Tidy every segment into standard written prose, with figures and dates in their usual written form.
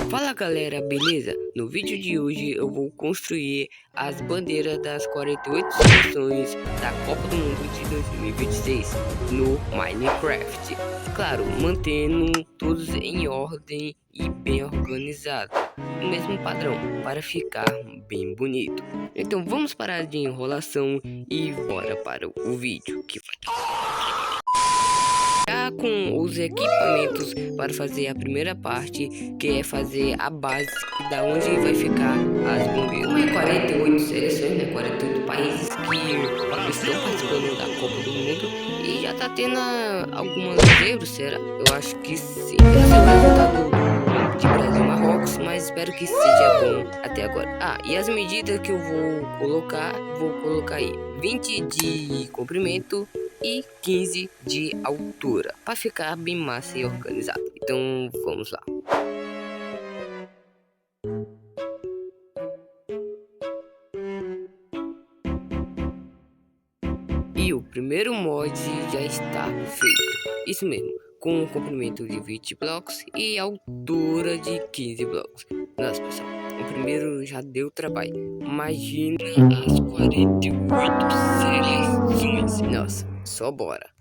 Fala galera, beleza? No vídeo de hoje eu vou construir as bandeiras das 48 seleções da Copa do Mundo de 2026 no Minecraft. Claro, mantendo todos em ordem e bem organizado, o mesmo padrão para ficar bem bonito. Então vamos parar de enrolação e bora para o vídeo que vai dar já com os equipamentos para fazer a primeira parte, que é fazer a base da onde vai ficar as bandeiras. Como é 48 seleções, né? 48 países que estão participando da Copa do Mundo e já tá tendo algumas zebras, será? Eu acho que sim. Eu não sei o resultado de Brasil e Marrocos, mas espero que seja bom até agora. E as medidas que eu vou colocar aí 20 de comprimento e 15 de altura, para ficar bem massa e organizado. Então vamos lá. E o primeiro mod já está feito, isso mesmo, com um comprimento de 20 blocos e altura de 15 blocos. Nossa pessoal, o primeiro já deu trabalho, imagina as 48 seleções. Nossa, só bora.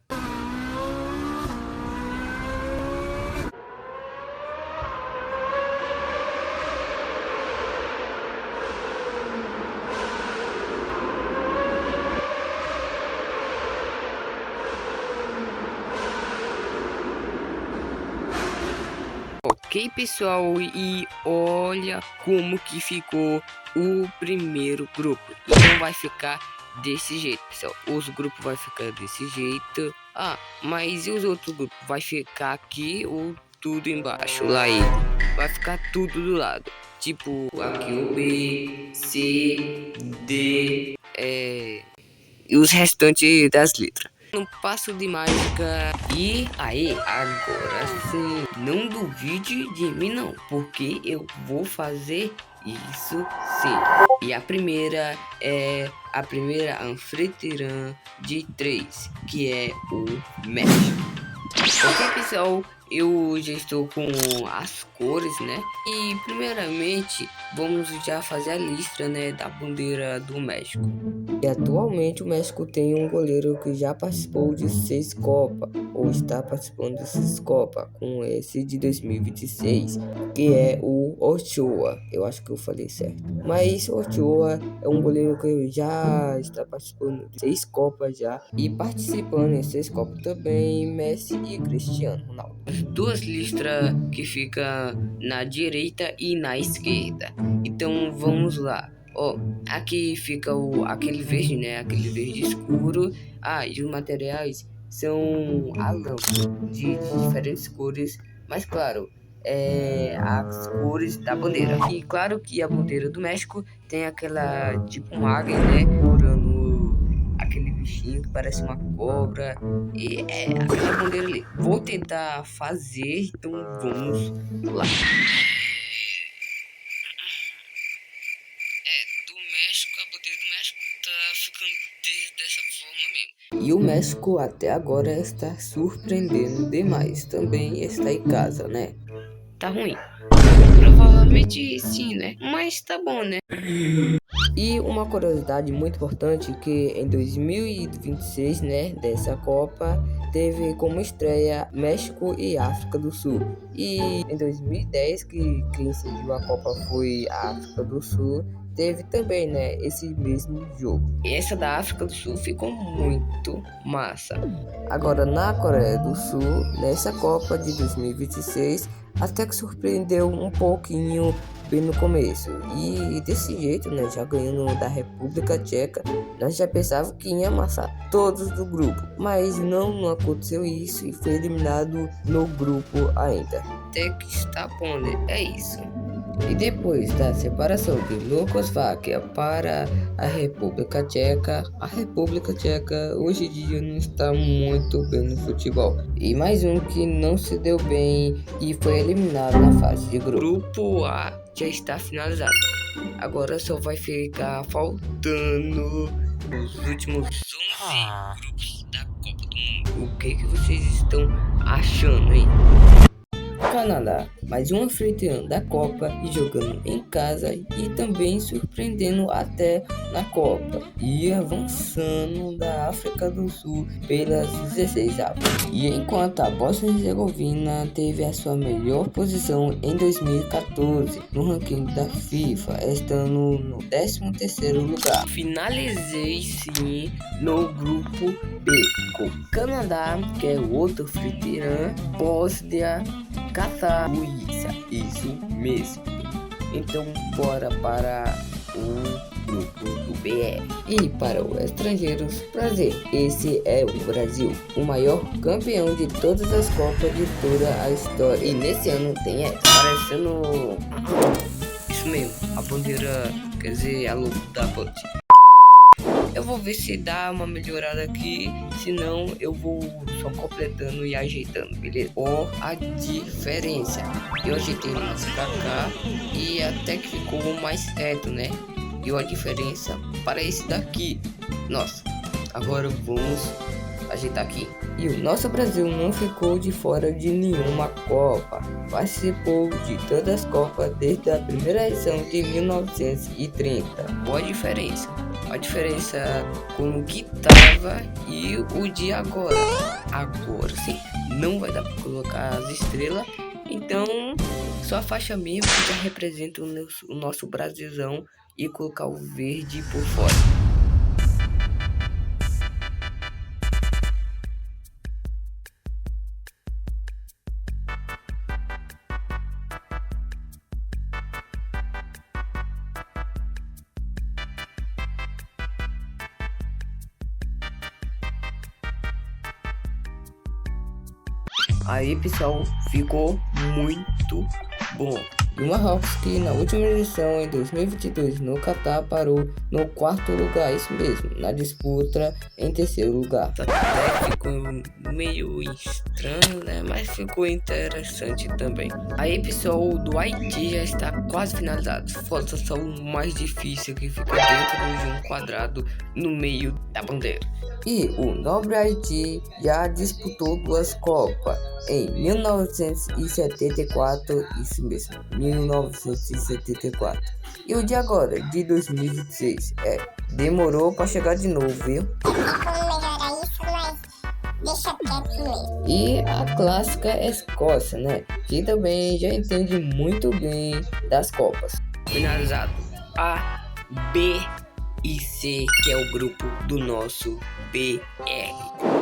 Ok pessoal, e olha como que ficou o primeiro grupo. Então vai ficar desse jeito, pessoal. Os grupos vai ficar desse jeito. Mas e os outros grupos? Vai ficar aqui ou tudo embaixo? Lá ele vai ficar tudo do lado. Tipo aqui o B, C, D, e os restantes das letras. Um passo de mágica e aí, agora sim, não duvide de mim não, porque eu vou fazer isso sim. E a primeira é a primeira anfitriã de 3, que é o México. Ok pessoal, eu já estou com as cores, né? E primeiramente vamos já fazer a lista, né, da bandeira do México. E atualmente o México tem um goleiro que já participou de 6 Copas, ou está participando de 6 Copas, com esse de 2026, que é o Ochoa. Eu acho que eu falei certo. Mas o Ochoa é um goleiro que já está participando de 6 Copas já, e participando em 6 Copas também Messi e Cristiano Ronaldo. Duas listras que fica na direita e na esquerda. Então vamos lá. Aqui fica aquele verde, né? Aquele verde escuro. E os materiais são a lâmpada de diferentes cores, mas claro, as cores da bandeira. E claro que a bandeira do México tem aquela tipo uma águia, né? Segurando aquele bichinho que parece uma cobra. E é aquela bandeira ali. Vou tentar fazer, então vamos lá. Do México, a bandeira do México tá ficando dessa forma mesmo. E o México até agora está surpreendendo demais. Também está em casa, né? Tá ruim. Provavelmente sim, né? Mas tá bom, né? E uma curiosidade muito importante que em 2026, né, dessa Copa, teve como estreia México e África do Sul. E em 2010, quem incidiu a Copa foi a África do Sul, teve também, né, esse mesmo jogo. E essa da África do Sul ficou muito massa. Agora na Coreia do Sul, nessa Copa de 2026, até que surpreendeu um pouquinho bem no começo, e desse jeito, né, já ganhando da República Tcheca, nós já pensávamos que ia amassar todos do grupo, mas não aconteceu isso e foi eliminado no grupo ainda. Até que está bom, né? É isso. E depois da separação de Luxemburgo para a República Tcheca hoje em dia não está muito bem no futebol. E mais um que não se deu bem e foi eliminado na fase de grupo. Grupo A já está finalizado. Agora só vai ficar faltando os últimos 11 grupos da Copa do Mundo. O que vocês estão achando, hein? Canadá, mais um anfitrião da Copa e jogando em casa e também surpreendendo até na Copa e avançando da África do Sul pelas 16 avos. E enquanto a Bósnia e Herzegovina teve a sua melhor posição em 2014 no ranking da FIFA, estando no 13º lugar. Finalizei sim no grupo B, com Canadá, que é o outro anfitrião, Bósnia, Catar, Suíça, isso mesmo. Então bora para o grupo do BR. E para os estrangeiros, prazer, esse é o Brasil, o maior campeão de todas as Copas de toda a história. E nesse ano tem parecendo isso mesmo, a bandeira, quer dizer, a logo da Band. Eu vou ver se dá uma melhorada aqui, senão eu vou só completando e ajeitando, beleza? Ó a diferença, eu ajeitei mais pra cá e até que ficou mais reto, né? E a diferença para esse daqui. Nossa, agora vamos ajeitar aqui. E o nosso Brasil não ficou de fora de nenhuma Copa, participou de todas as Copas desde a primeira edição de 1930. Qual a diferença com o que tava e o de agora. Agora sim, não vai dar para colocar as estrelas, então só a faixa mesmo que já representa o nosso Brasilzão e colocar o verde por fora. Aí pessoal, ficou muito bom. E o Marrocos, que na última edição em 2022 no Catar, parou no 4º lugar, isso mesmo, na disputa em 3º lugar. Até ficou meio estranho, né? Mas ficou interessante também. Aí pessoal, do Haiti já está quase finalizado. Falta só o mais difícil, que fica dentro de um quadrado no meio da bandeira. E o nobre Haiti já disputou 2 Copas, em 1974, isso mesmo, 1974. E o de agora, de 2026, demorou para chegar de novo, viu? Deixa quieto mesmo. E a clássica Escócia, né? Que também já entende muito bem das Copas. Finalizado A, B e C, que é o grupo do nosso BR.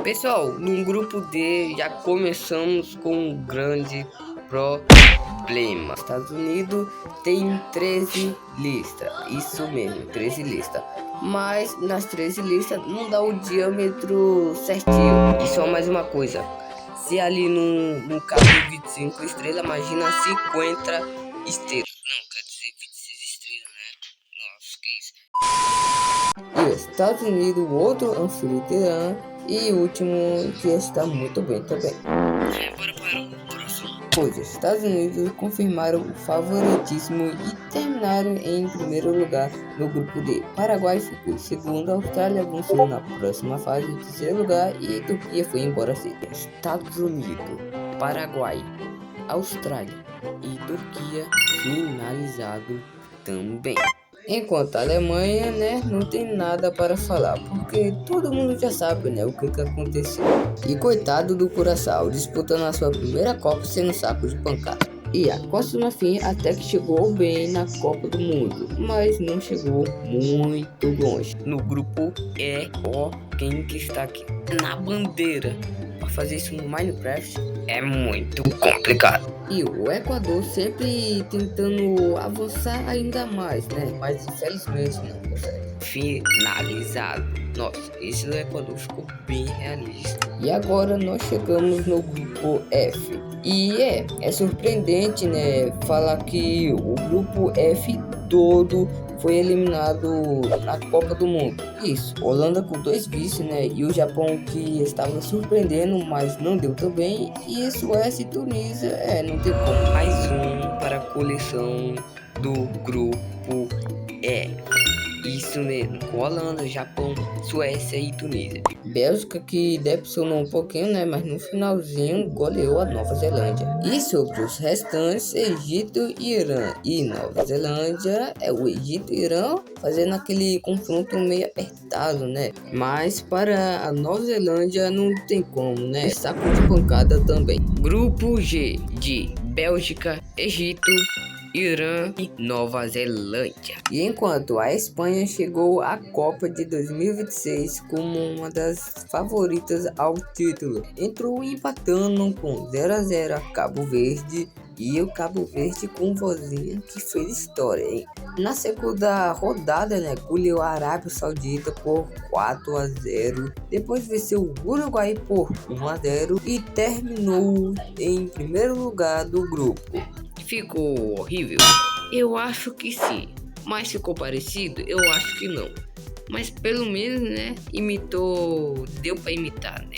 Pessoal, no grupo D já começamos com um grande problema. Estados Unidos tem 13 listas, isso mesmo, 13 listas. Mas nas 13 listas não dá o diâmetro certinho. E só mais uma coisa, se ali no caso 25 estrelas, imagina 50 estrelas. Não, quer dizer 26 estrelas, né? Nossa, que isso. E os Estados Unidos, outro anfitrião e último que está muito bem também. Bora para o próximo. Pois os Estados Unidos confirmaram o favoritismo e terminaram em primeiro lugar no grupo D. Paraguai ficou em segundo, Austrália avançou na próxima fase em terceiro lugar e Turquia foi embora cedo. Estados Unidos, Paraguai, Austrália e Turquia finalizado também. Enquanto a Alemanha, né, não tem nada para falar, porque todo mundo já sabe, né, o que aconteceu. E coitado do Curaçao, disputando a sua primeira Copa sendo saco de pancada. E a Costa do Marfim até que chegou bem na Copa do Mundo, mas não chegou muito longe. No grupo E, ó, quem que está aqui na bandeira. Para fazer isso no Minecraft é muito complicado. E o Equador sempre tentando avançar ainda mais, né? Mas infelizmente não consegue. Finalizado. Nossa, esse do Equador ficou bem realista. E agora nós chegamos no grupo F. E é surpreendente, né? Falar que o grupo F todo foi eliminado na Copa do Mundo. Isso, Holanda com 2 vices, né? E o Japão que estava surpreendendo, mas não deu também. E Suécia e Tunísia, não tem como. Mais um para a coleção do grupo E. Isso mesmo, com Holanda, Japão, Suécia e Tunísia. Bélgica que decepcionou um pouquinho, né? Mas no finalzinho goleou a Nova Zelândia. E sobre os restantes, Egito e Irã. E Nova Zelândia, o Egito e Irã fazendo aquele confronto meio apertado, né? Mas para a Nova Zelândia não tem como, né? Saco de pancada também. Grupo G de Bélgica, Egito, Irã e Nova Zelândia. E enquanto a Espanha chegou à Copa de 2026 como uma das favoritas ao título, entrou empatando com 0-0 a Cabo Verde, e o Cabo Verde com vozinha que fez história, hein? Na segunda rodada, né, goleou a Arábia Saudita por 4-0, depois venceu o Uruguai por 1-0 e terminou em primeiro lugar do grupo. Ficou horrível? Eu acho que sim. Mas ficou parecido? Eu acho que não. Mas pelo menos, né, deu pra imitar, né?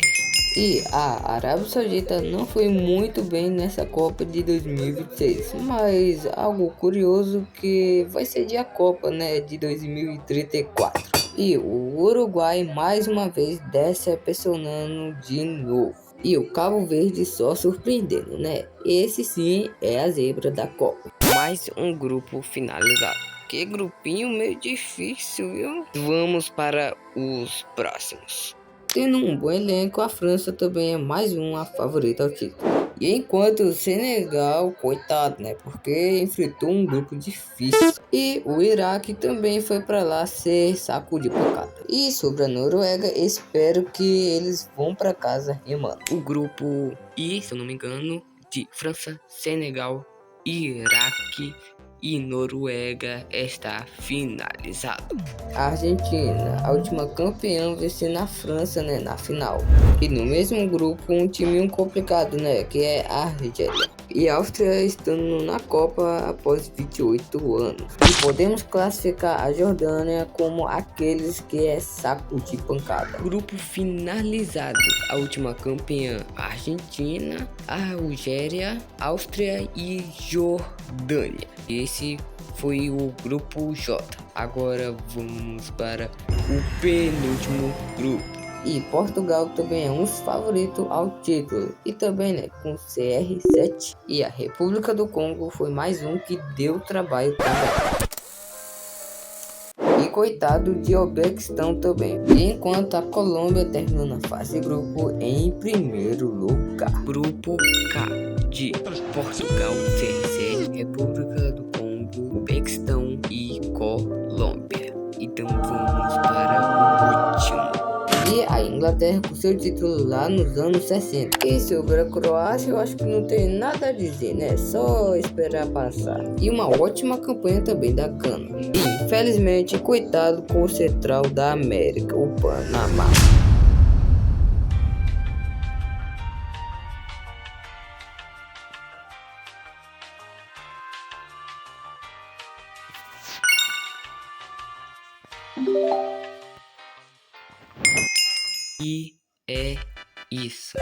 E a Arábia Saudita não foi muito bem nessa Copa de 2026, mas algo curioso que vai ser a Copa, né, de 2034. E o Uruguai mais uma vez decepcionando de novo. E o Cabo Verde só surpreendendo, né? Esse sim é a zebra da Copa. Mais um grupo finalizado. Que grupinho meio difícil, viu? Vamos para os próximos. Tendo um bom elenco, a França também é mais uma favorita ao título. E enquanto o Senegal, coitado, né? Porque enfrentou um grupo difícil. E o Iraque também foi para lá ser saco de pancada. E sobre a Noruega, espero que eles vão para casa remando. O grupo I, se eu não me engano, de França, Senegal, Iraque e Noruega está finalizado. A Argentina, a última campeã, vencendo a França, né, na final. E no mesmo grupo, um time complicado, né, que é a Argélia. E a Áustria estando na Copa após 28 anos. E podemos classificar a Jordânia como aqueles que é saco de pancada. Grupo finalizado. A última campeã, a Argentina, a Algéria, Áustria e Jordânia. Esse foi o grupo J. Agora vamos para o penúltimo grupo. E Portugal também é um dos favoritos ao título. E também, né, com CR7. E a República do Congo foi mais um que deu trabalho também. E coitado de Uzbequistão também. E enquanto a Colômbia terminou na fase de grupo em primeiro lugar. Grupo K de Portugal, CR7, República do Congo, Uzbequistão e Colômbia. Então vamos para o último. E a Inglaterra com seu título lá nos anos 60. E sobre a Croácia eu acho que não tem nada a dizer, né? Só esperar passar. E uma ótima campanha também da Gana. E infelizmente, coitado com o Central da América, o Panamá. E é isso.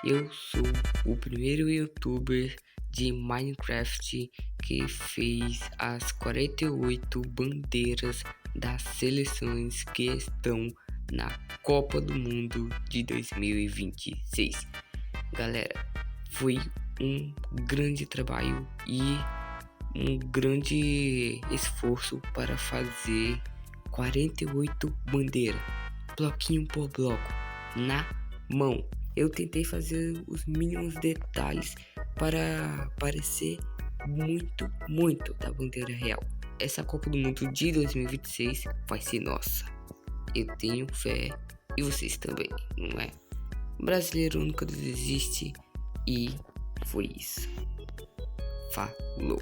Eu sou o primeiro youtuber de Minecraft que fez as 48 bandeiras das seleções que estão na Copa do Mundo de 2026. Galera, foi um grande trabalho e um grande esforço para fazer 48 bandeiras, bloquinho por bloco, na mão. Eu tentei fazer os mínimos detalhes para parecer muito da bandeira real. Essa Copa do Mundo de 2026 vai ser nossa. Eu tenho fé e vocês também, não é? O brasileiro nunca desiste e foi isso. Falou.